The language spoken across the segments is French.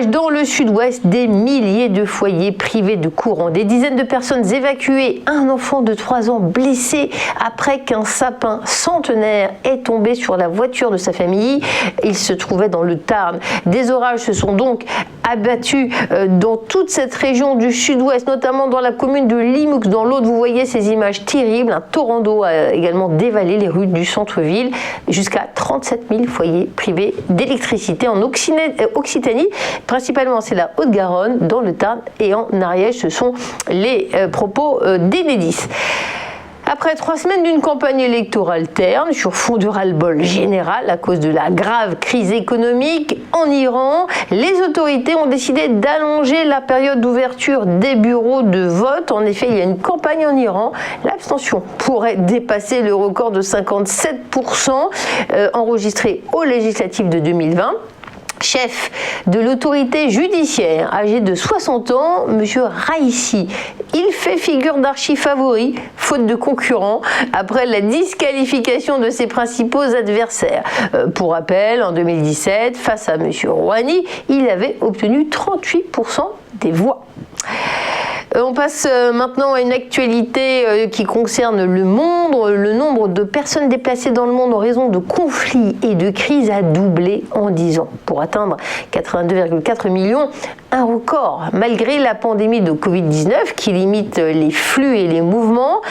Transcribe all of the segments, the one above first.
images dans le sud-ouest, des milliers de foyers privés de courant, des dizaines de personnes évacuées, un enfant de 3 ans blessé après qu'un sapin centenaire est tombé sur la voiture de sa famille. Il se trouvait dans le Tarn. Des orages se sont donc abattus dans toute cette région du sud-ouest, notamment dans la commune de Limoux. Dans l'Aude, vous voyez ces images terribles. Un torrent d'eau a également dévalé les rues du centre-ville. Jusqu'à 37 000 foyers privés d'électricité en Occitanie. Principalement, c'est la Haute-Garonne, dans le Tarn et en Ariège. Ce sont les propos d'Enedis. Après 3 semaines d'une campagne électorale terne, sur fond de ras-le-bol général à cause de la grave crise économique en Iran, les autorités ont décidé d'allonger la période d'ouverture des bureaux de vote. En effet, il y a une campagne en Iran. L'abstention pourrait dépasser le record de 57% enregistré aux législatives de 2020. Chef de l'autorité judiciaire, âgé de 60 ans, M. Raisi, il fait figure d'archi-favori, faute de concurrents, après la disqualification de ses principaux adversaires. Pour rappel, en 2017, face à M. Rouhani, il avait obtenu 38% des voix. On passe maintenant à une actualité qui concerne le monde. Le nombre de personnes déplacées dans le monde en raison de conflits et de crises a doublé en 10 ans, pour atteindre 82,4 millions, un record. Malgré la pandémie de Covid-19 qui limite les flux et les mouvements,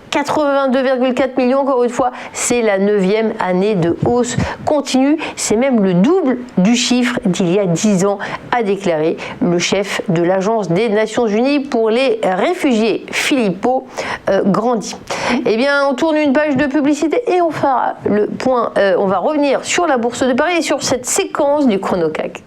82,4 millions, encore une fois, c'est la 9e année de hausse continue. C'est même le double du chiffre d'il y a 10 ans, a déclaré le chef de l'Agence des Nations Unies pour les réfugiés, Filippo Grandi. Eh bien, on tourne une page de publicité et on fera le point. On va revenir sur la Bourse de Paris et sur cette séquence du ChronoCAC.